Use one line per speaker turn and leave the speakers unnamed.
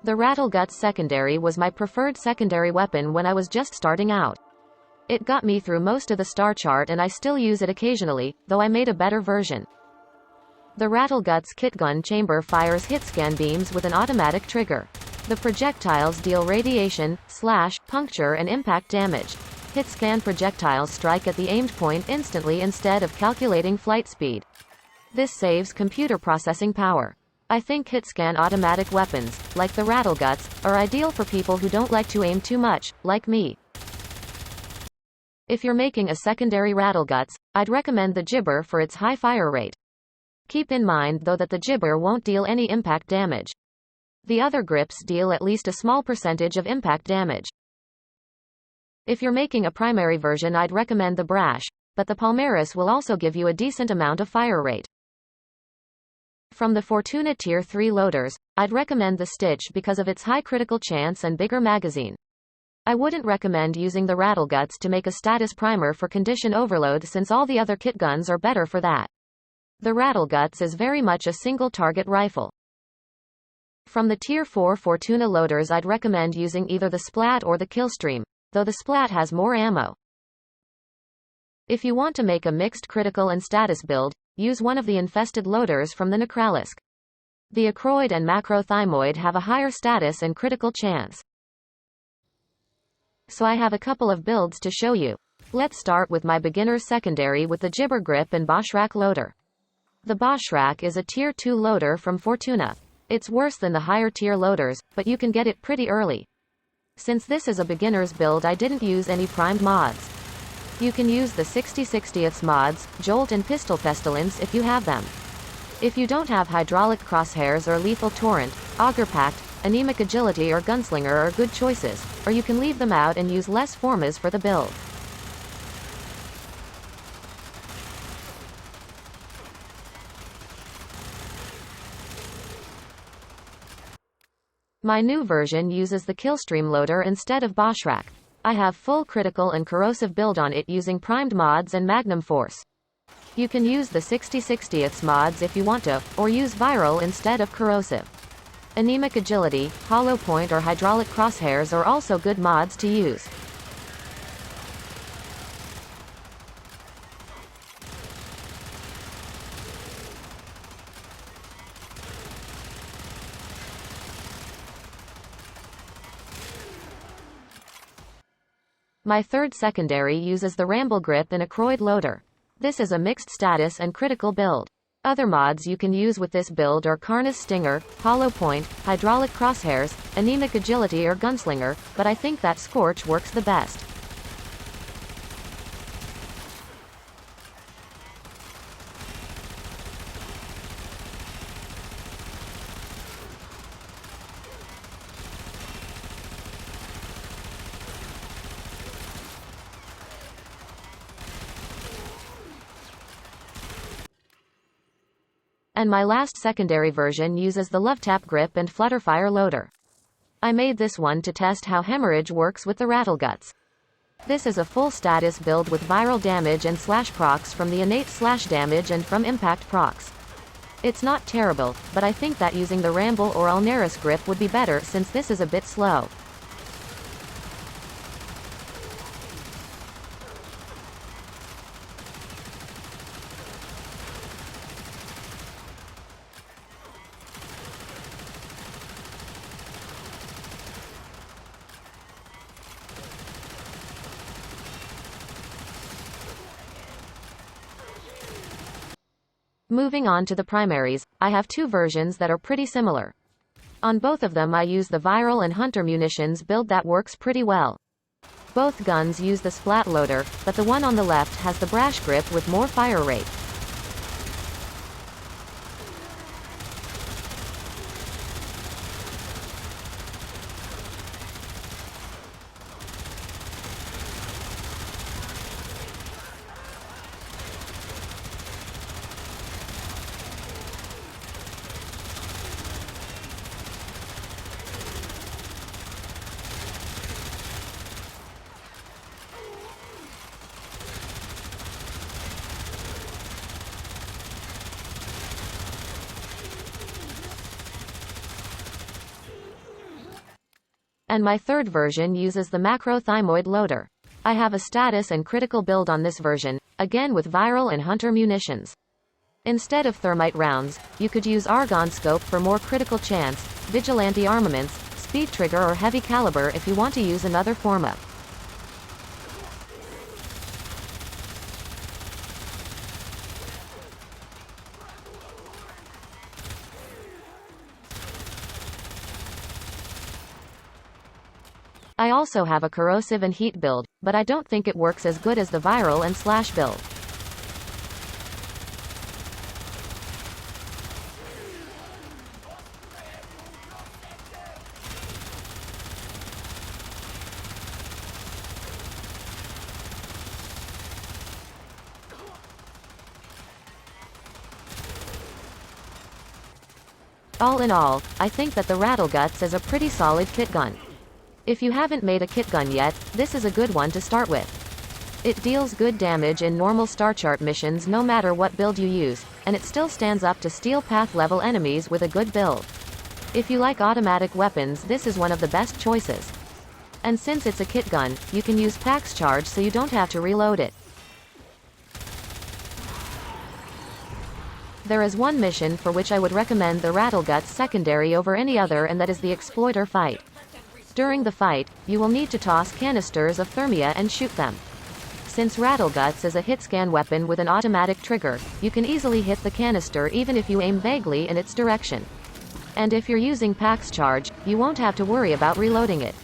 The Rattleguts secondary was my preferred secondary weapon when I was just starting out. It got me through most of the star chart and I still use it occasionally, though I made a better version. The Rattleguts kitgun chamber fires hitscan beams with an automatic trigger. The projectiles deal radiation, slash, puncture and impact damage. Hitscan projectiles strike at the aimed point instantly instead of calculating flight speed. This saves computer processing power. I think hitscan automatic weapons, like the Rattleguts, are ideal for people who don't like to aim too much, like me. If you're making a secondary Rattleguts, I'd recommend the Gibber for its high fire rate. Keep in mind though that the Gibber won't deal any impact damage. The other grips deal at least a small percentage of impact damage. If you're making a primary version, I'd recommend the Brash, but the Palmaris will also give you a decent amount of fire rate. From the Fortuna Tier 3 loaders, I'd recommend the Stitch because of its high critical chance and bigger magazine. I wouldn't recommend using the Rattleguts to make a status primer for condition overload since all the other kitguns are better for that. The Rattleguts is very much a single target rifle. From the Tier 4 Fortuna loaders, I'd recommend using either the Splat or the Killstream, though the Splat has more ammo. If you want to make a mixed critical and status build, use one of the infested loaders from the Necralisk. The Acroid and Macro Thymoid have a higher status and critical chance. So I have a couple of builds to show you. Let's start with my beginner's secondary with the Gibber Grip and Boschrak loader. The Boschrak is a Tier 2 loader from Fortuna. It's worse than the higher tier loaders, but you can get it pretty early. Since this is a beginner's build, I didn't use any primed mods. You can use the 60/60ths mods, Jolt and Pistol Pestilence if you have them. If you don't have Hydraulic Crosshairs or Lethal Torrent, Auger Pact, Anemic Agility or Gunslinger are good choices, or you can leave them out and use less formas for the build. My new version uses the Killstream loader instead of Boschrak. I have full critical and corrosive build on it using primed mods and Magnum Force. You can use the 60/60ths mods if you want to, or use Viral instead of corrosive. Anemic Agility, Hollow Point or Hydraulic Crosshairs are also good mods to use. My third secondary uses the Ramble Grip and Acroid loader. This is a mixed status and critical build. Other mods you can use with this build are Karna's Stinger, Hollow Point, Hydraulic Crosshairs, Anemic Agility or Gunslinger, but I think that Scorch works the best. And my last secondary version uses the Love Tap Grip and Flutterfire loader. I made this one to test how Hemorrhage works with the Rattleguts. This is a full status build with viral damage and slash procs from the innate slash damage and from impact procs. It's not terrible, but I think that using the Ramble or Alnaris grip would be better since this is a bit slow. Moving on to the primaries, I have two versions that are pretty similar. On both of them I use the Viral and Hunter munitions build that works pretty well. Both guns use the Splat loader, but the one on the left has the Brash grip with more fire rate. And my third version uses the macro thymoid loader. I have a status and critical build on this version, again with viral and hunter munitions. Instead of thermite rounds, you could use argon scope for more critical chance, vigilante armaments, speed trigger or heavy caliber if you want to use another form-up. I also have a corrosive and heat build, but I don't think it works as good as the viral and slash build. All in all, I think that the Rattleguts is a pretty solid kit gun. If you haven't made a kit gun yet, this is a good one to start with. It deals good damage in normal star chart missions no matter what build you use, and it still stands up to steel path level enemies with a good build. If you like automatic weapons, this is one of the best choices. And since it's a kit gun, you can use PAX charge so you don't have to reload it. There is one mission for which I would recommend the Rattleguts secondary over any other, and that is the exploiter fight. During the fight, you will need to toss canisters of thermia and shoot them. Since Rattleguts is a hit-scan weapon with an automatic trigger, you can easily hit the canister even if you aim vaguely in its direction. And if you're using PAX charge, you won't have to worry about reloading it.